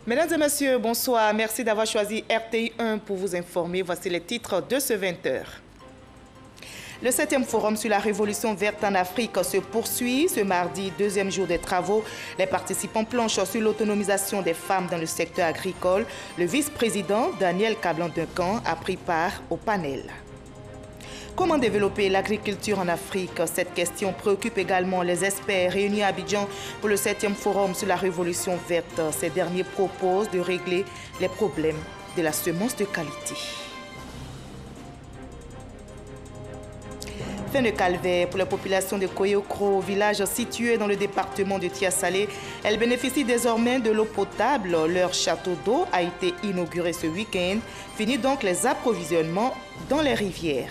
Mesdames et messieurs, bonsoir. Merci d'avoir choisi RTI 1 pour vous informer. Voici les titres de ce 20h. Le 7e forum sur la révolution verte en Afrique se poursuit. Ce mardi, deuxième jour des travaux, les participants planchent sur l'autonomisation des femmes dans le secteur agricole. Le vice-président Daniel Kablan-Duncan a pris part au panel. Comment développer l'agriculture en Afrique? Cette question préoccupe également les experts réunis à Abidjan pour le 7e forum sur la révolution verte. Ces derniers proposent de régler les problèmes de la semence de qualité. Fin de calvaire pour la population de Koyokro, village situé dans le département de Tia-Salé. Elles bénéficient désormais de l'eau potable. Leur château d'eau a été inauguré ce week-end. Fini donc les approvisionnements dans les rivières.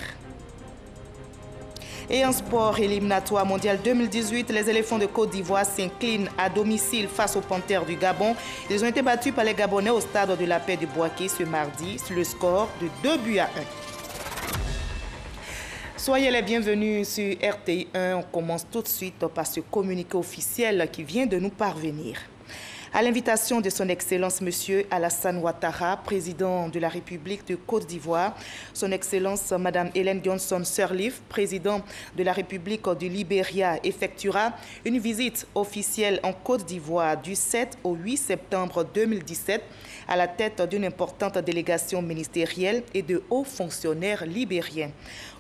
Et en sport éliminatoire mondial 2018, les éléphants de Côte d'Ivoire s'inclinent à domicile face aux Panthères du Gabon. Ils ont été battus par les Gabonais au stade de la paix de Bouaké ce mardi sur le score de 2-1. Soyez les bienvenus sur RTI 1. On commence tout de suite par ce communiqué officiel qui vient de nous parvenir. À l'invitation de son Excellence M. Alassane Ouattara, président de la République de Côte d'Ivoire, son Excellence Mme Ellen Johnson Sirleaf, président de la République du Libéria, effectuera une visite officielle en Côte d'Ivoire du 7 au 8 septembre 2017 à la tête d'une importante délégation ministérielle et de hauts fonctionnaires libériens.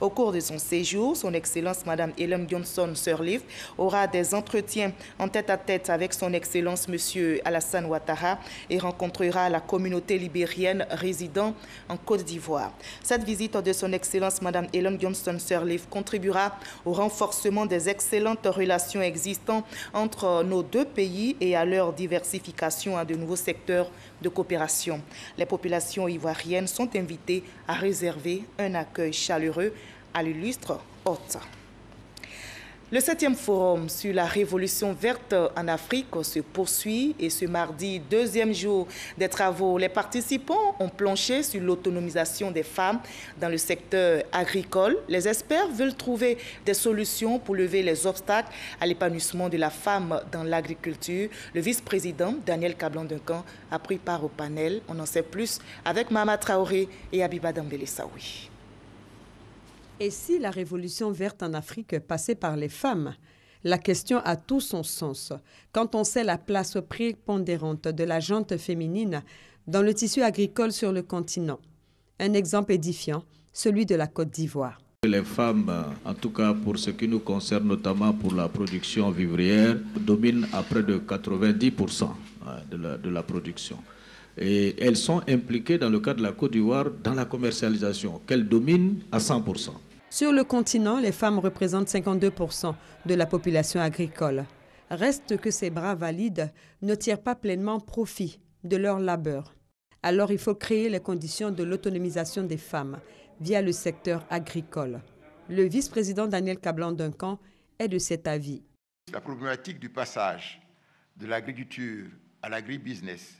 Au cours de son séjour, son Excellence Mme Ellen Johnson Sirleaf aura des entretiens en tête-à-tête avec son Excellence M. Alassane Ouattara et rencontrera la communauté libérienne résidant en Côte d'Ivoire. Cette visite de son Excellence Mme Ellen Johnson Sirleaf contribuera au renforcement des excellentes relations existantes entre nos deux pays et à leur diversification à de nouveaux secteurs de coopération. Les populations ivoiriennes sont invitées à réserver un accueil chaleureux à l'illustre hôte. Le 7e forum sur la révolution verte en Afrique se poursuit et ce mardi, deuxième jour des travaux, les participants ont planché sur l'autonomisation des femmes dans le secteur agricole. Les experts veulent trouver des solutions pour lever les obstacles à l'épanouissement de la femme dans l'agriculture. Le vice-président Daniel Kablan-Duncan a pris part au panel. On en sait plus avec Mama Traoré et Abiba Dambélé-Saoui. Et si la révolution verte en Afrique passait par les femmes? La question a tout son sens quand on sait la place prépondérante de la gente féminine dans le tissu agricole sur le continent. Un exemple édifiant, celui de la Côte d'Ivoire. Les femmes, en tout cas pour ce qui nous concerne, notamment pour la production vivrière, dominent à près de 90% de la production. Et elles sont impliquées dans le cas de la Côte d'Ivoire dans la commercialisation, qu'elles dominent à 100%. Sur le continent, les femmes représentent 52% de la population agricole. Reste que ces bras valides ne tirent pas pleinement profit de leur labeur. Alors il faut créer les conditions de l'autonomisation des femmes via le secteur agricole. Le vice-président Daniel Kablan-Duncan est de cet avis. La problématique du passage de l'agriculture à l'agribusiness,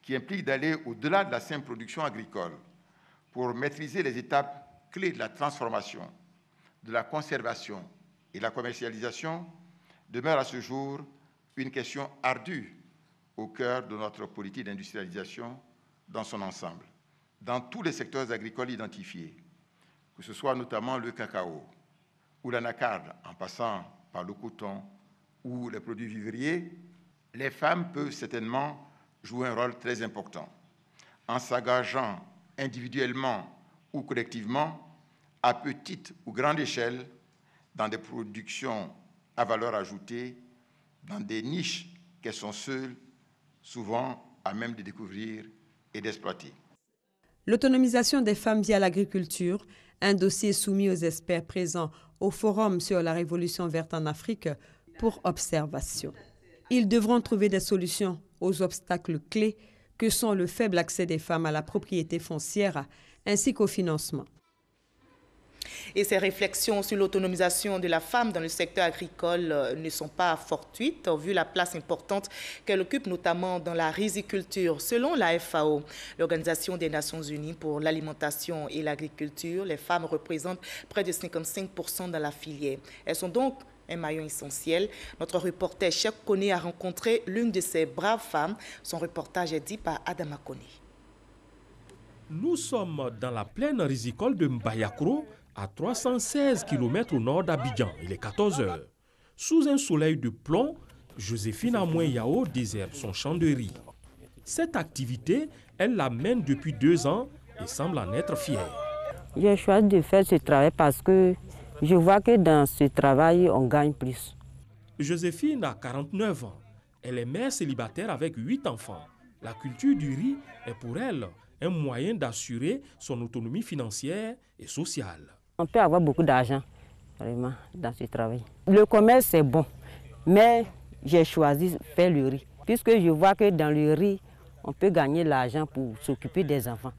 qui implique d'aller au-delà de la simple production agricole pour maîtriser les étapes clés de la transformation, de la conservation et de la commercialisation, demeure à ce jour une question ardue au cœur de notre politique d'industrialisation dans son ensemble, dans tous les secteurs agricoles identifiés, que ce soit notamment le cacao ou l'anacarde, en passant par le coton ou les produits vivriers. Les femmes peuvent certainement jouer un rôle très important en s'engageant individuellement ou collectivement, à petite ou grande échelle, dans des productions à valeur ajoutée, dans des niches qu'elles sont seules, souvent à même de découvrir et d'exploiter. L'autonomisation des femmes via l'agriculture, un dossier soumis aux experts présents au Forum sur la Révolution verte en Afrique pour observation. Ils devront trouver des solutions aux obstacles clés que sont le faible accès des femmes à la propriété foncière ainsi qu'au financement. Et ces réflexions sur l'autonomisation de la femme dans le secteur agricole ne sont pas fortuites, vu la place importante qu'elle occupe notamment dans la riziculture. Selon la FAO, l'Organisation des Nations Unies pour l'alimentation et l'agriculture, les femmes représentent près de 55% dans la filière. Elles sont donc un maillon essentiel. Notre reporter Cheikh Koné a rencontré l'une de ces braves femmes. Son reportage est dit par Adama Koné. Nous sommes dans la plaine rizicole de Mbayakro, à 316 km au nord d'Abidjan. Il est 14 heures. Sous un soleil de plomb, Joséphine Amoué-Yao désherbe son champ de riz. Cette activité, elle la mène depuis 2 ans et semble en être fière. J'ai choisi de faire ce travail parce que je vois que dans ce travail, on gagne plus. Joséphine a 49 ans. Elle est mère célibataire avec 8 enfants. La culture du riz est pour elle un moyen d'assurer son autonomie financière et sociale. On peut avoir beaucoup d'argent, vraiment, dans ce travail. Le commerce, c'est bon, mais j'ai choisi de faire le riz, puisque je vois que dans le riz, on peut gagner l'argent pour s'occuper des enfants.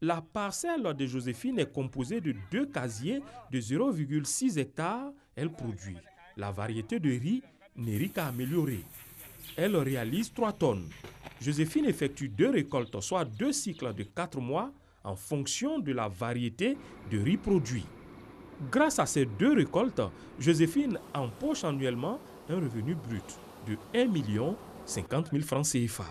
La parcelle de Joséphine est composée de 2 casiers de 0,6 hectares. Elle produit la variété de riz Nérika améliorée. Elle réalise 3 tonnes. Joséphine effectue 2 récoltes, soit 2 cycles de 4 mois, en fonction de la variété de riz produit. Grâce à ces 2 récoltes, Joséphine empoche annuellement un revenu brut de 1 050 000 francs CFA.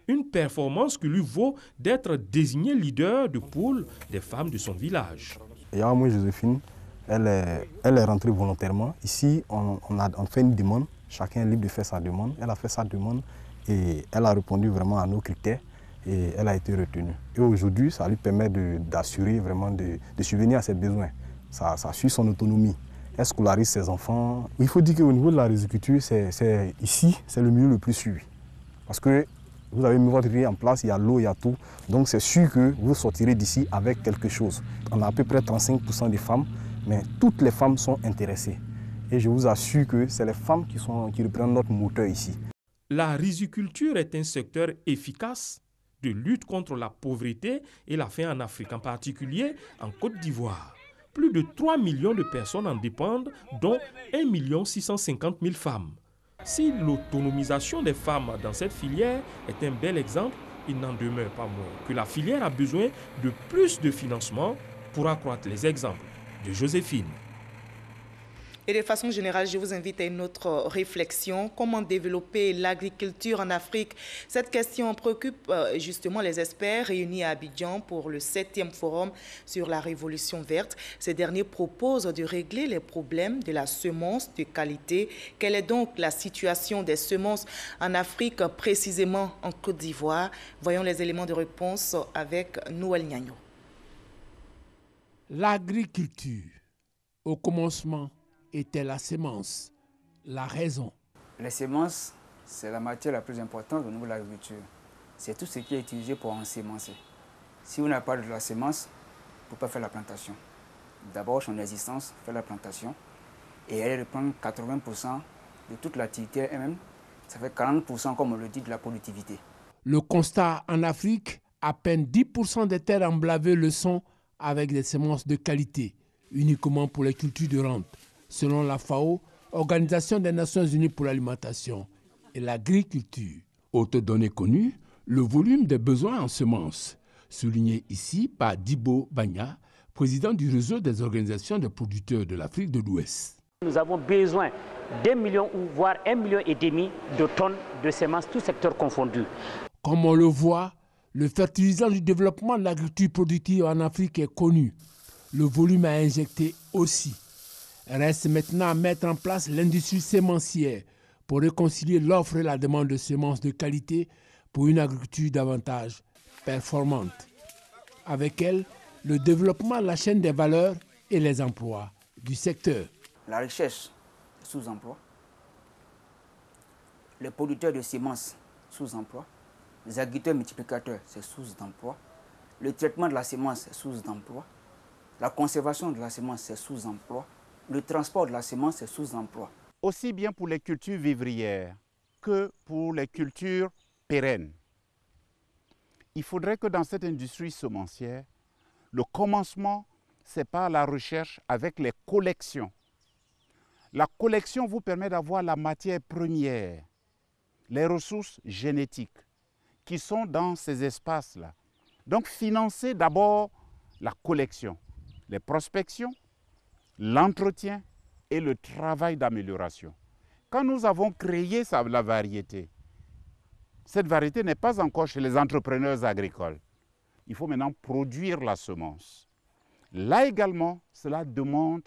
Une performance qui lui vaut d'être désignée leader de pool des femmes de son village. Moi, Joséphine, elle est rentrée volontairement. Ici, on fait une demande. Chacun est libre de faire sa demande. Elle a fait sa demande et elle a répondu vraiment à nos critères et elle a été retenue. Et aujourd'hui, ça lui permet d'assurer vraiment, de subvenir à ses besoins. Ça suit son autonomie. Elle scolarise ses enfants. Il faut dire qu'au niveau de la riziculture, ici, c'est le milieu le plus suivi. Parce que vous avez mis votre riz en place, il y a l'eau, il y a tout. Donc c'est sûr que vous sortirez d'ici avec quelque chose. On a à peu près 35% des femmes, mais toutes les femmes sont intéressées. Et je vous assure que c'est les femmes qui représentent notre moteur ici. La riziculture est un secteur efficace de lutte contre la pauvreté et la faim en Afrique, en particulier en Côte d'Ivoire. Plus de 3 millions de personnes en dépendent, dont 1 650 000 femmes. Si l'autonomisation des femmes dans cette filière est un bel exemple, il n'en demeure pas moins que la filière a besoin de plus de financement pour accroître les exemples de Joséphine. Et de façon générale, je vous invite à une autre réflexion. Comment développer l'agriculture en Afrique? Cette question préoccupe justement les experts réunis à Abidjan pour le 7e forum sur la révolution verte. Ces derniers proposent de régler les problèmes de la semence de qualité. Quelle est donc la situation des semences en Afrique, précisément en Côte d'Ivoire? Voyons les éléments de réponse avec Noël Nyagno. L'agriculture, au commencement, était la semence, la raison. Les semences, c'est la matière la plus importante au niveau de l'agriculture. C'est tout ce qui est utilisé pour ensemencer. Si vous n'avez pas de la semence, vous ne pouvez pas faire la plantation. D'abord, son existence, faire la plantation, et elle reprend 80% de toute l'activité elle-même. Ça fait 40%, comme on le dit, de la productivité. Le constat en Afrique, à peine 10% des terres emblavées le sont avec des semences de qualité, uniquement pour les cultures de rente. Selon la FAO, Organisation des Nations Unies pour l'alimentation et l'agriculture. Autre donnée connue, le volume des besoins en semences, souligné ici par Dibo Bagna, président du réseau des organisations de producteurs de l'Afrique de l'Ouest. Nous avons besoin d'1 million ou voire 1,5 million de tonnes de semences, tous secteurs confondus. Comme on le voit, le fertilisant du développement de l'agriculture productive en Afrique est connu. Le volume à injecter aussi. Reste maintenant à mettre en place l'industrie sémencière pour réconcilier l'offre et la demande de semences de qualité pour une agriculture davantage performante. Avec elle, le développement de la chaîne des valeurs et les emplois du secteur. La recherche, sous-emploi. Les producteurs de semences, sous-emploi. Les agriculteurs multiplicateurs, c'est sous-emploi. Le traitement de la semence, c'est sous-emploi. La conservation de la semence, c'est sous-emploi. Le transport de la semence, c'est sous-emploi. Aussi bien pour les cultures vivrières que pour les cultures pérennes. Il faudrait que dans cette industrie semencière, le commencement, c'est par la recherche avec les collections. La collection vous permet d'avoir la matière première, les ressources génétiques qui sont dans ces espaces-là. Donc, financer d'abord la collection, les prospections, l'entretien et le travail d'amélioration. Quand nous avons créé la variété, cette variété n'est pas encore chez les entrepreneurs agricoles. Il faut maintenant produire la semence. Là également, cela demande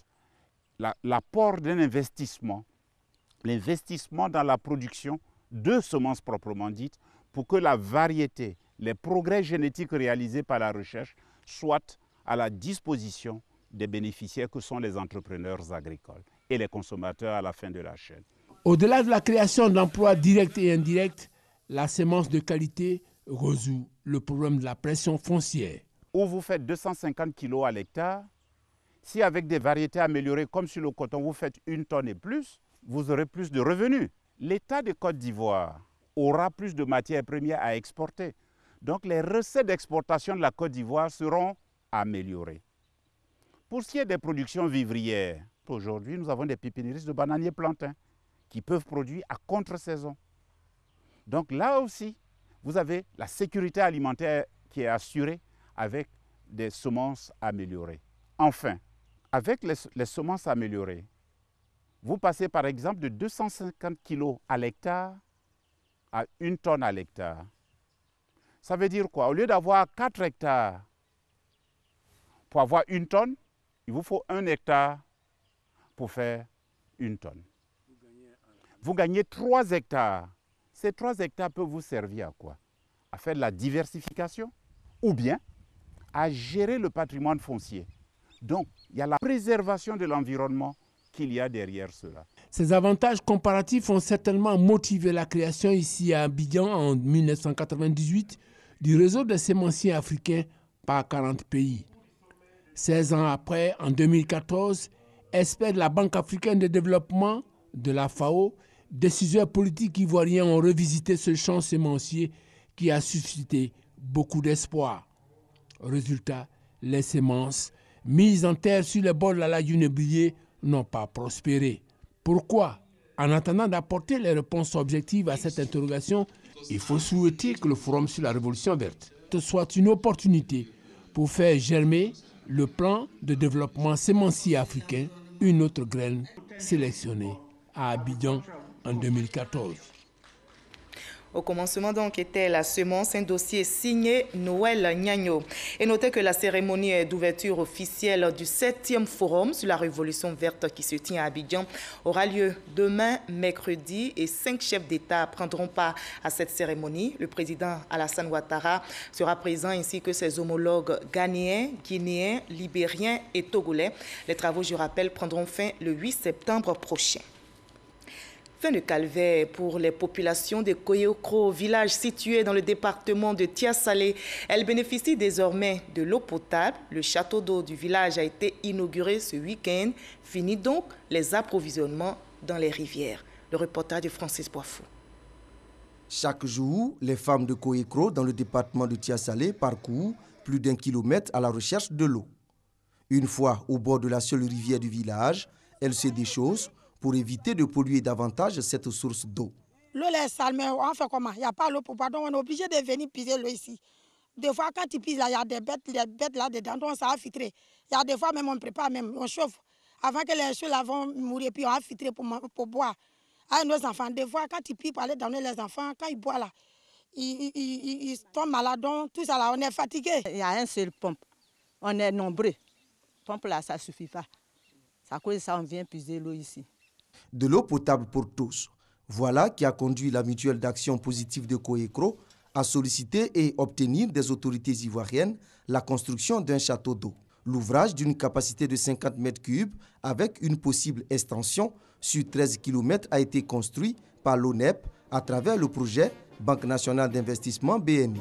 l'apport d'un investissement, l'investissement dans la production de semences proprement dites, pour que la variété, les progrès génétiques réalisés par la recherche soient à la disposition des bénéficiaires que sont les entrepreneurs agricoles et les consommateurs à la fin de la chaîne. Au-delà de la création d'emplois directs et indirects, la semence de qualité résout le problème de la pression foncière. Où vous faites 250 kg à l'hectare, si avec des variétés améliorées comme sur le coton, vous faites 1 tonne et plus, vous aurez plus de revenus. L'État de Côte d'Ivoire aura plus de matières premières à exporter. Donc les recettes d'exportation de la Côte d'Ivoire seront améliorées. Pour ce qui est des productions vivrières, aujourd'hui nous avons des pépiniéristes de bananiers plantains qui peuvent produire à contre-saison. Donc là aussi, vous avez la sécurité alimentaire qui est assurée avec des semences améliorées. Enfin, avec les semences améliorées, vous passez par exemple de 250 kg à l'hectare à 1 tonne à l'hectare. Ça veut dire quoi? Au lieu d'avoir 4 hectares pour avoir 1 tonne, il vous faut 1 hectare pour faire 1 tonne. Vous gagnez 3 hectares. Ces 3 hectares peuvent vous servir à quoi? À faire de la diversification ou bien à gérer le patrimoine foncier. Donc, il y a la préservation de l'environnement qu'il y a derrière cela. Ces avantages comparatifs ont certainement motivé la création ici à Abidjan en 1998 du réseau des sémenciers africains par 40 pays. 16 ans après, en 2014, experts de la Banque africaine de développement, de la FAO, décideurs politiques ivoiriens ont revisité ce champ sémencier qui a suscité beaucoup d'espoir. Résultat, les semences mises en terre sur les bords de la lagune Brié n'ont pas prospéré. Pourquoi? En attendant d'apporter les réponses objectives à cette interrogation, il faut souhaiter que le Forum sur la Révolution verte soit une opportunité pour faire germer le plan de développement sémencier africain, une autre graine sélectionnée à Abidjan en 2014. Au commencement donc était la semence, un dossier signé Noël Gnagno. Et notez que la cérémonie d'ouverture officielle du 7e Forum sur la Révolution verte qui se tient à Abidjan aura lieu demain, mercredi, et 5 chefs d'État prendront part à cette cérémonie. Le président Alassane Ouattara sera présent ainsi que ses homologues ghanéens, guinéens, libériens et togolais. Les travaux, je rappelle, prendront fin le 8 septembre prochain. Fin de calvaire pour les populations de Koyokro, village situé dans le département de Tia-Salé. Elles bénéficient désormais de l'eau potable. Le château d'eau du village a été inauguré ce week-end. Fini donc les approvisionnements dans les rivières. Le reportage de Francis Boifou. Chaque jour, les femmes de Koyokro dans le département de Tia-Salé parcourent plus d'1 kilomètre à la recherche de l'eau. Une fois au bord de la seule rivière du village, elles se déchaussent pour éviter de polluer davantage cette source d'eau. L'eau est sale, mais on fait comment? Il n'y a pas l'eau pour boire, donc on est obligé de venir puiser l'eau ici. Des fois, quand tu pises, il y a des bêtes là-dedans, donc ça va filtrer. Il y a des fois, même on prépare, même on chauffe. Avant que les choses vont mourir, puis on va filtrer pour boire. À nos enfants, des fois, quand tu pies pour aller donner les enfants, quand ils boivent là, ils tombent malades, donc tout ça là, on est fatigué. Il y a un seul pompe, on est nombreux. Pompe là, ça ne suffit pas. C'est à cause de ça on vient puiser l'eau ici. De l'eau potable pour tous. Voilà qui a conduit la mutuelle d'action positive de Koyokro à solliciter et obtenir des autorités ivoiriennes la construction d'un château d'eau. L'ouvrage d'une capacité de 50 mètres cubes avec une possible extension sur 13 km a été construit par l'ONEP à travers le projet Banque nationale d'investissement BNI.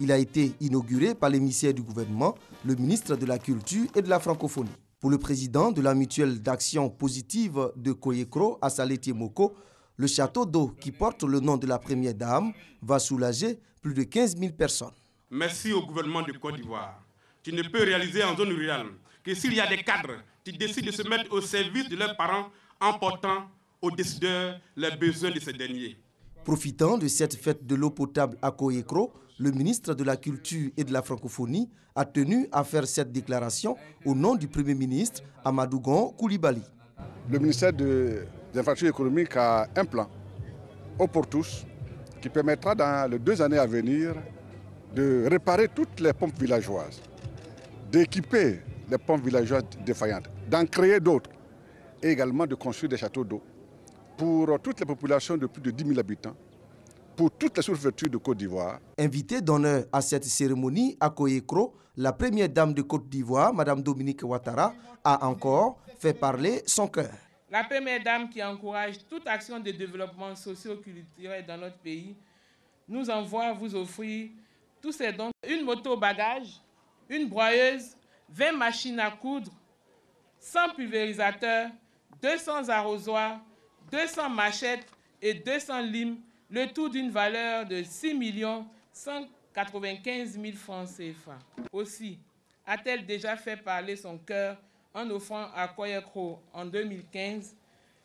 Il a été inauguré par l'émissaire du gouvernement, le ministre de la Culture et de la Francophonie. Pour le président de la mutuelle d'action positive de Koyokro, Assalé Tiemoko, le château d'eau qui porte le nom de la première dame va soulager plus de 15 000 personnes. Merci au gouvernement de Côte d'Ivoire. Tu ne peux réaliser en zone rurale que s'il y a des cadres qui décident de se mettre au service de leurs parents en portant aux décideurs les besoins de ces derniers. Profitant de cette fête de l'eau potable à Koyokro, le ministre de la Culture et de la Francophonie a tenu à faire cette déclaration au nom du Premier ministre Amadou Gon Coulibaly. Le ministère des Infrastructures économiques a un plan, Eau pour tous, qui permettra dans les 2 années à venir de réparer toutes les pompes villageoises, d'équiper les pompes villageoises défaillantes, d'en créer d'autres et également de construire des châteaux d'eau pour toutes les populations de plus de 10 000 habitants, pour toutes les sous-préfectures de Côte d'Ivoire. Invitée d'honneur à cette cérémonie à Koyekro, la première dame de Côte d'Ivoire, Mme Dominique Ouattara, a encore fait parler son cœur. La première dame qui encourage toute action de développement socio-culturel dans notre pays nous envoie vous offrir tous ces dons. Une moto bagage, une broyeuse, 20 machines à coudre, 100 pulvérisateurs, 200 arrosoirs, 200 machettes et 200 limes, le tout d'une valeur de 6 195 000 francs CFA. Aussi a-t-elle déjà fait parler son cœur en offrant à Koyekro en 2015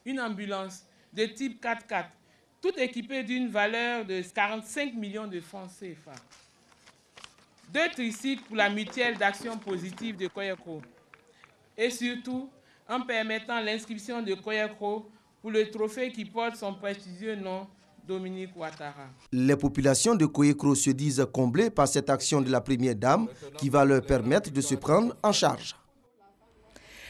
une ambulance de type 4x4, toute équipée d'une valeur de 45 millions de francs CFA. 2 tricycles pour la mutuelle d'action positive de Koyekro. Et surtout, en permettant l'inscription de Koyekro pour le trophée qui porte son prestigieux nom, Dominique Ouattara. Les populations de Koyekro se disent comblées par cette action de la première dame qui va leur permettre de se prendre en charge.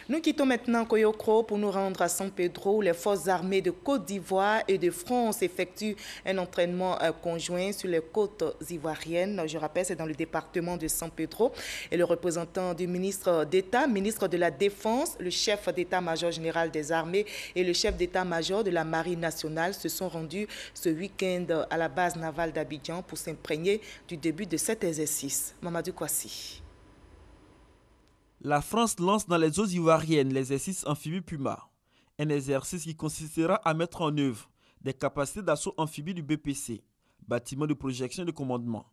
Nous quittons maintenant Koyekro pour nous rendre à San Pedro où les forces armées de Côte d'Ivoire et de France effectuent un entraînement conjoint sur les côtes ivoiriennes. Je rappelle, c'est dans le département de San Pedro. Et le représentant du ministre d'État, ministre de la Défense, le chef d'état-major général des armées et le chef d'état-major de la Marine nationale se sont rendus ce week-end à la base navale d'Abidjan pour s'imprégner du début de cet exercice. Mamadou Kouassi. La France lance dans les eaux ivoiriennes l'exercice amphibie Puma, un exercice qui consistera à mettre en œuvre des capacités d'assaut amphibie du BPC, bâtiment de projection et de commandement.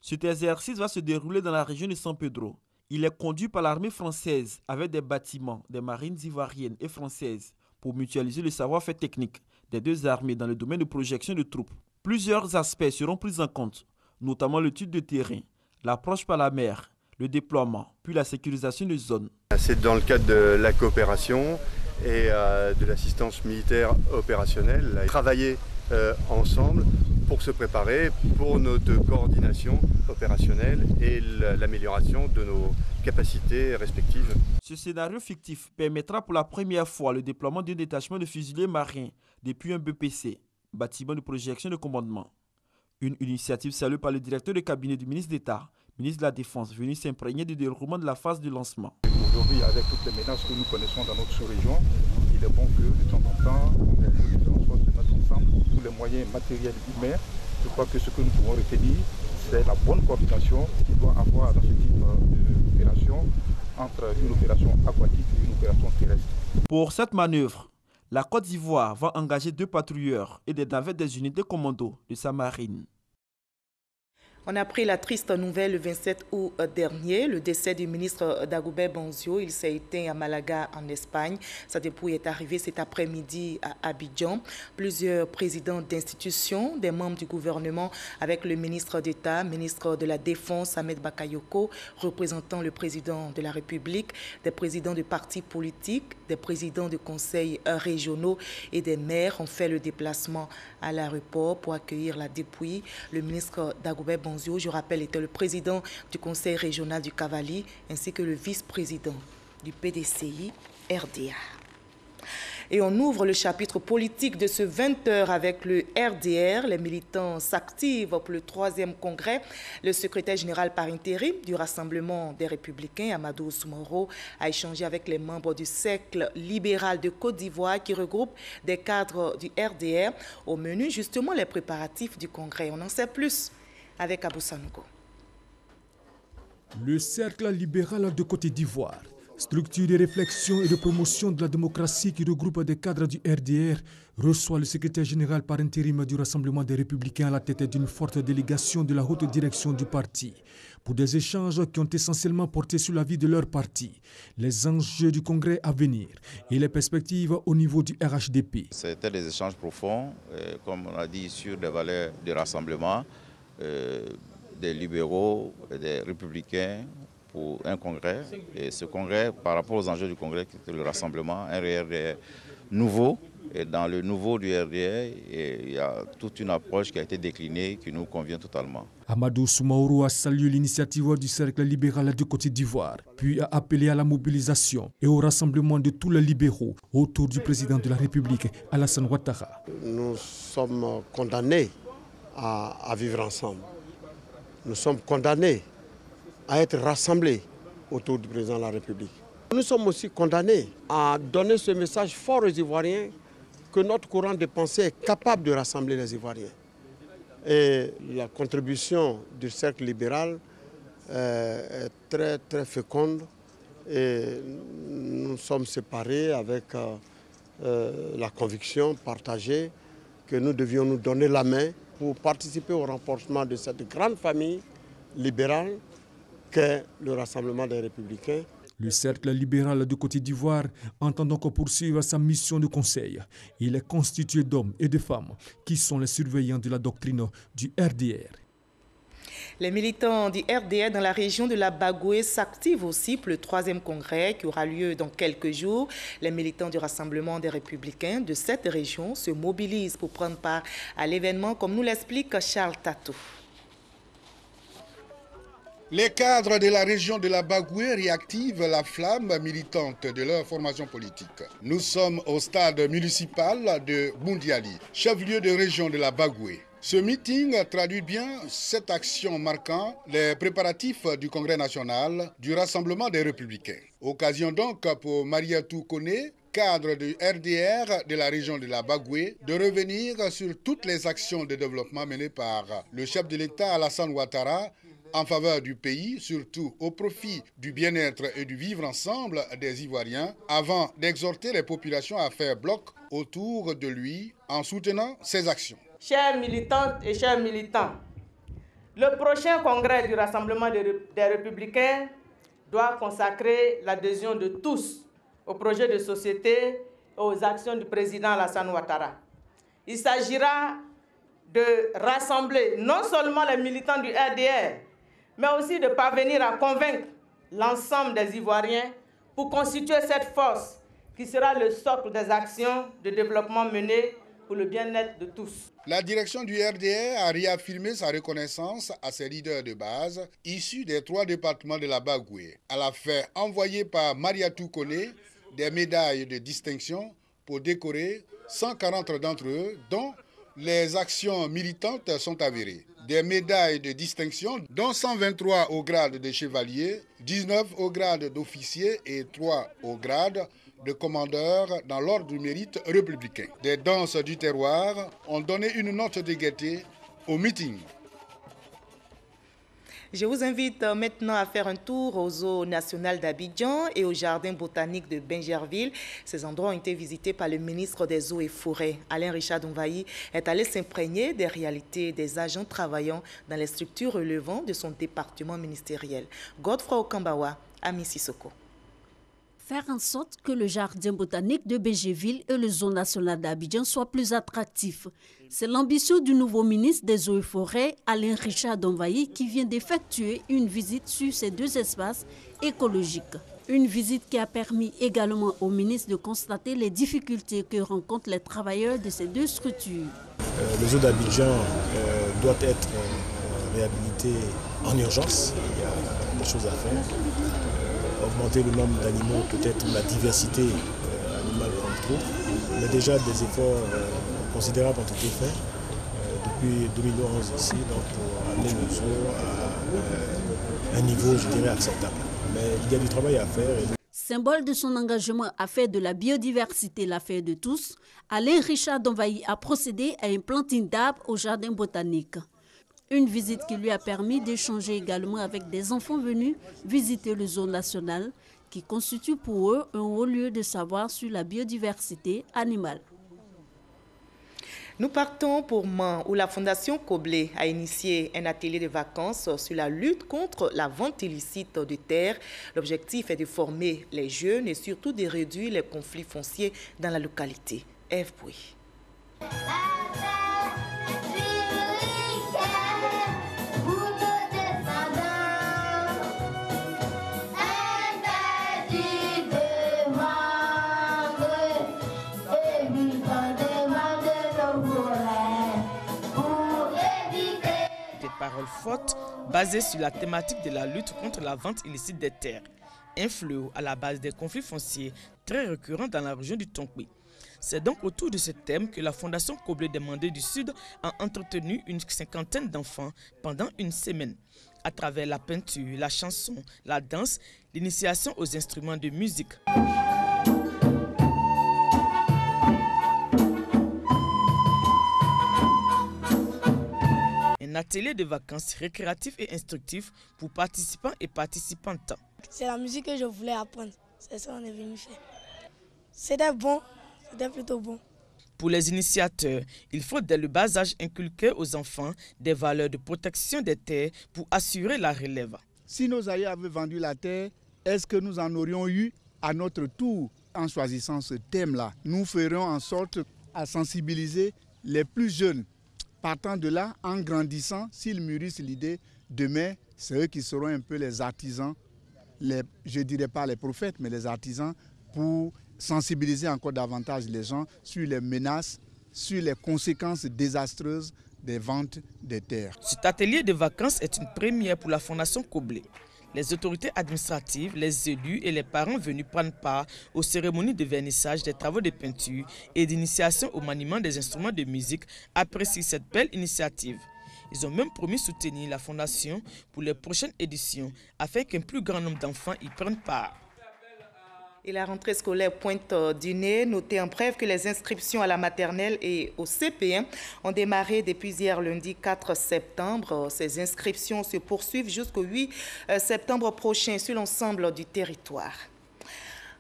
Cet exercice va se dérouler dans la région de San Pedro. Il est conduit par l'armée française avec des bâtiments des marines ivoiriennes et françaises pour mutualiser le savoir-faire technique des 2 armées dans le domaine de projection de troupes. Plusieurs aspects seront pris en compte, notamment l'étude de terrain, l'approche par la mer, le déploiement, puis la sécurisation des zones. C'est dans le cadre de la coopération et de l'assistance militaire opérationnelle. Travailler ensemble pour se préparer pour notre coordination opérationnelle et l'amélioration de nos capacités respectives. Ce scénario fictif permettra pour la première fois le déploiement d'un détachement de fusiliers marins depuis un BPC, bâtiment de projection et de commandement. Une initiative saluée par le directeur de cabinet du ministre d'État, ministre de la Défense, venu s'imprégner du déroulement de la phase de lancement. Aujourd'hui, avec toutes les menaces que nous connaissons dans notre sous-région, il est bon que de temps en temps, les différentes forces se mettent ensemble, tous les moyens matériels et humains. Je crois que ce que nous pouvons retenir, c'est la bonne coordination qu'il doit avoir dans ce type d'opération entre une opération aquatique et une opération terrestre. Pour cette manœuvre, la Côte d'Ivoire va engager 2 patrouilleurs et des navettes des unités commando de sa marine. On a appris la triste nouvelle le 27 août dernier, le décès du ministre Dagobert Bonzio. Il s'est éteint à Malaga, en Espagne. Sa dépouille est arrivée cet après-midi à Abidjan. Plusieurs présidents d'institutions, des membres du gouvernement, avec le ministre d'État, ministre de la Défense, Ahmed Bakayoko, représentant le président de la République, des présidents de partis politiques, des présidents de conseils régionaux et des maires ont fait le déplacement à l'aéroport pour accueillir la dépouille. Le ministre Dagobert Bonzio, je rappelle, était le président du conseil régional du Cavali ainsi que le vice-président du PDCI RDA. Et on ouvre le chapitre politique de ce 20h avec le RDR. Les militants s'activent pour le 3e congrès. Le secrétaire général par intérim du Rassemblement des Républicains, Amadou Soumoro, a échangé avec les membres du cercle libéral de Côte d'Ivoire qui regroupe des cadres du RDR. Au menu, justement, les préparatifs du congrès. On en sait plus avec Abou Sanogo. Le cercle libéral de Côte d'Ivoire, structure de réflexion et de promotion de la démocratie qui regroupe des cadres du RDR, reçoit le secrétaire général par intérim du Rassemblement des Républicains à la tête d'une forte délégation de la haute direction du parti pour des échanges qui ont essentiellement porté sur la vie de leur parti, les enjeux du congrès à venir et les perspectives au niveau du RHDP. C'était des échanges profonds, comme on a dit, sur des valeurs de rassemblement des libéraux et des républicains pour un congrès. Et ce congrès, par rapport aux enjeux du congrès, qui était le rassemblement, un RDR nouveau. Et dans le nouveau du RDR, il y a toute une approche qui a été déclinée qui nous convient totalement. Amadou Soumaoro a salué l'initiative du Cercle libéral de Côte d'Ivoire, puis a appelé à la mobilisation et au rassemblement de tous les libéraux autour du président de la République, Alassane Ouattara. Nous sommes condamnés à vivre ensemble. Nous sommes condamnés à être rassemblés autour du président de la République. Nous sommes aussi condamnés à donner ce message fort aux Ivoiriens que notre courant de pensée est capable de rassembler les Ivoiriens. Et la contribution du cercle libéral est très, très féconde. Et nous sommes séparés avec la conviction partagée que nous devions nous donner la main pour participer au renforcement de cette grande famille libérale qu'est le Rassemblement des Républicains. Le Cercle libéral de Côte d'Ivoire entend donc poursuivre sa mission de conseil. Il est constitué d'hommes et de femmes qui sont les surveillants de la doctrine du RDR. Les militants du RDR dans la région de la Bagoué s'activent aussi pour le 3e congrès qui aura lieu dans quelques jours. Les militants du Rassemblement des Républicains de cette région se mobilisent pour prendre part à l'événement, comme nous l'explique Charles Tatou. Les cadres de la région de la Bagoué réactivent la flamme militante de leur formation politique. Nous sommes au stade municipal de Boundiali, chef-lieu de région de la Bagoué. Ce meeting traduit bien cette action marquant les préparatifs du Congrès national du Rassemblement des Républicains. Occasion donc pour Mariatou Koné, cadre du RDR de la région de la Bagoué, de revenir sur toutes les actions de développement menées par le chef de l'État Alassane Ouattara en faveur du pays, surtout au profit du bien-être et du vivre ensemble des Ivoiriens, avant d'exhorter les populations à faire bloc autour de lui en soutenant ses actions. Chères militantes et chers militants, le prochain congrès du Rassemblement des Républicains doit consacrer l'adhésion de tous au projet de société et aux actions du président Alassane Ouattara. Il s'agira de rassembler non seulement les militants du RDR, mais aussi de parvenir à convaincre l'ensemble des Ivoiriens pour constituer cette force qui sera le socle des actions de développement menées pour le bien-être de tous. La direction du RDR a réaffirmé sa reconnaissance à ses leaders de base issus des 3 départements de la Bagoué. Elle a fait envoyer par Mariatou Koné des médailles de distinction pour décorer 140 d'entre eux, dont les actions militantes sont avérées. Des médailles de distinction, dont 123 au grade de chevalier, 19 au grade d'officier et 3 au grade de commandeur dans l'ordre du mérite républicain. Des danses du terroir ont donné une note de gaieté au meeting. Je vous invite maintenant à faire un tour au Zoo national d'Abidjan et au jardin botanique de Bingerville. Ces endroits ont été visités par le ministre des Eaux et Forêts. Alain Richard Donvaï est allé s'imprégner des réalités des agents travaillant dans les structures relevant de son département ministériel. Godefroy Okambawa, Ami Sissoko. Faire en sorte que le jardin botanique de Bingerville et le zoo national d'Abidjan soient plus attractifs. C'est l'ambition du nouveau ministre des Eaux et Forêts, Alain Richard Donvaï, qui vient d'effectuer une visite sur ces 2 espaces écologiques. Une visite qui a permis également au ministre de constater les difficultés que rencontrent les travailleurs de ces 2 structures. Le zoo d'Abidjan doit être réhabilité en urgence. Il y a des choses à faire. Augmenter le nombre d'animaux, peut-être la diversité animale qu'on trouve. Mais déjà des efforts considérables ont été faits depuis 2011 ici, donc pour amener le zoo à un niveau, je dirais, acceptable. Mais il y a du travail à faire. Symbole de son engagement à faire de la biodiversité l'affaire de tous, Alain Richard Donvaï a procédé à un planting d'arbres au jardin botanique. Une visite qui lui a permis d'échanger également avec des enfants venus visiter le zoo national, qui constitue pour eux un haut lieu de savoir sur la biodiversité animale. Nous partons pour Mans, où la Fondation Koblé a initié un atelier de vacances sur la lutte contre la vente illicite de terres. L'objectif est de former les jeunes et surtout de réduire les conflits fonciers dans la localité. Ève Bouy. forte basée sur la thématique de la lutte contre la vente illicite des terres, un fléau à la base des conflits fonciers très récurrents dans la région du Tonkpi. C'est donc autour de ce thème que la Fondation Koblé des Mandés du Sud a entretenu une cinquantaine d'enfants pendant une semaine. À travers la peinture, la chanson, la danse, l'initiation aux instruments de musique. Un atelier de vacances récréatif et instructif pour participants et participantes. C'est la musique que je voulais apprendre, c'est ça qu'on est venu faire. C'était bon, c'était plutôt bon. Pour les initiateurs, il faut dès le bas âge inculquer aux enfants des valeurs de protection des terres pour assurer la relève. Si nos aïeux avaient vendu la terre, est-ce que nous en aurions eu à notre tour en choisissant ce thème-là? Nous ferons en sorte à sensibiliser les plus jeunes. Partant de là, en grandissant, s'ils mûrissent l'idée, demain, c'est eux qui seront un peu les artisans, je ne dirais pas les prophètes, mais les artisans pour sensibiliser encore davantage les gens sur les menaces, sur les conséquences désastreuses des ventes des terres. Cet atelier de vacances est une première pour la Fondation Koblé. Les autorités administratives, les élus et les parents venus prendre part aux cérémonies de vernissage des travaux de peinture et d'initiation au maniement des instruments de musique apprécient cette belle initiative. Ils ont même promis soutenir la Fondation pour les prochaines éditions afin qu'un plus grand nombre d'enfants y prennent part. Et la rentrée scolaire pointe du nez. Notez en bref que les inscriptions à la maternelle et au CP1 ont démarré depuis hier lundi 4 septembre. Ces inscriptions se poursuivent jusqu'au 8 septembre prochain sur l'ensemble du territoire.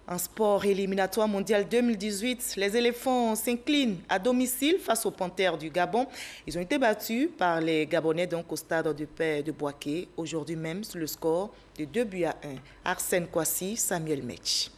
En sport éliminatoire mondial 2018, les éléphants s'inclinent à domicile face aux Panthères du Gabon. Ils ont été battus par les Gabonais donc au stade de paix de Boaké, aujourd'hui même sur le score de 2-1. Arsène Kouassi, Samuel Metch.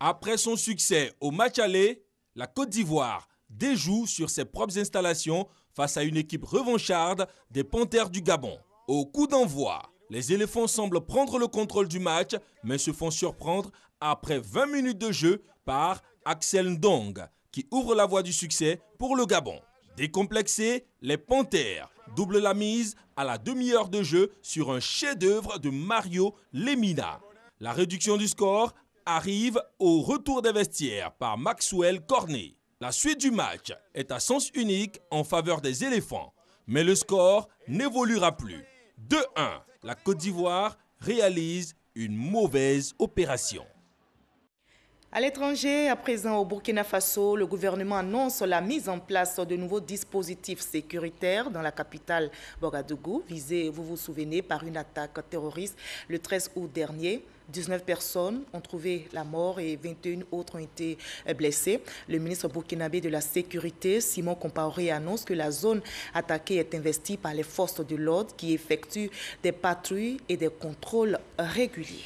Après son succès au match aller, la Côte d'Ivoire déjoue sur ses propres installations face à une équipe revancharde des Panthères du Gabon. Au coup d'envoi, les éléphants semblent prendre le contrôle du match, mais se font surprendre après 20 minutes de jeu par Axel Ndong, qui ouvre la voie du succès pour le Gabon. Décomplexés, les Panthères doublent la mise à la demi-heure de jeu sur un chef-d'œuvre de Mario Lemina. La réduction du score arrive au retour des vestiaires par Maxwell Cornet. La suite du match est à sens unique en faveur des éléphants, mais le score n'évoluera plus. 2-1, la Côte d'Ivoire réalise une mauvaise opération. À l'étranger, à présent au Burkina Faso, le gouvernement annonce la mise en place de nouveaux dispositifs sécuritaires dans la capitale Ouagadougou, visée, vous vous souvenez, par une attaque terroriste le 13 août dernier. 19 personnes ont trouvé la mort et 21 autres ont été blessées. Le ministre burkinabé de la Sécurité, Simon Compaoré, annonce que la zone attaquée est investie par les forces de l'ordre qui effectuent des patrouilles et des contrôles réguliers.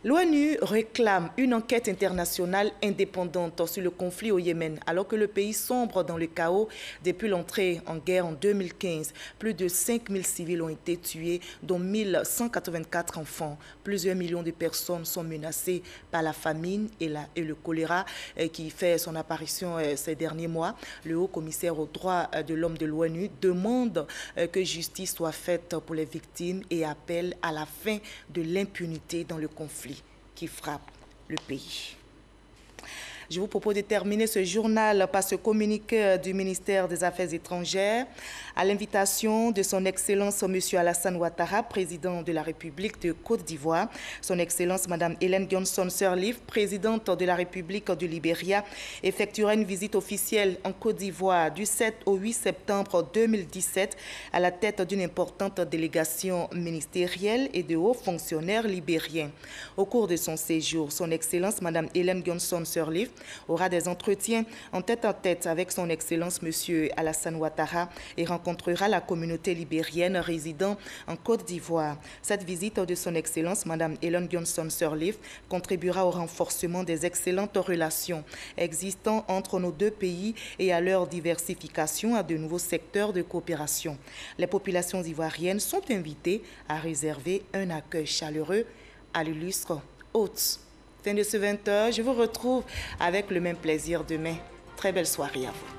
L'ONU réclame une enquête internationale indépendante sur le conflit au Yémen, alors que le pays sombre dans le chaos depuis l'entrée en guerre en 2015. Plus de 5000 civils ont été tués, dont 1184 enfants. Plusieurs millions de personnes sont menacées par la famine et le choléra qui fait son apparition ces derniers mois. Le haut commissaire aux droits de l'homme de l'ONU demande que justice soit faite pour les victimes et appelle à la fin de l'impunité dans le conflit qui frappe le pays. Je vous propose de terminer ce journal par ce communiqué du ministère des Affaires étrangères à l'invitation de son Excellence M. Alassane Ouattara, président de la République de Côte d'Ivoire. Son Excellence Mme Ellen Johnson Sirleaf, présidente de la République du Libéria, effectuera une visite officielle en Côte d'Ivoire du 7 au 8 septembre 2017 à la tête d'une importante délégation ministérielle et de hauts fonctionnaires libériens. Au cours de son séjour, son Excellence Mme Ellen Johnson Sirleaf aura des entretiens en tête-à-tête avec son Excellence M. Alassane Ouattara et rencontrera la communauté libérienne résidant en Côte d'Ivoire. Cette visite de son Excellence Mme Ellen Johnson Sirleaf contribuera au renforcement des excellentes relations existant entre nos deux pays et à leur diversification à de nouveaux secteurs de coopération. Les populations ivoiriennes sont invitées à réserver un accueil chaleureux à l'illustre hôte. Fin de ce 20h, je vous retrouve avec le même plaisir demain. Très belle soirée à vous.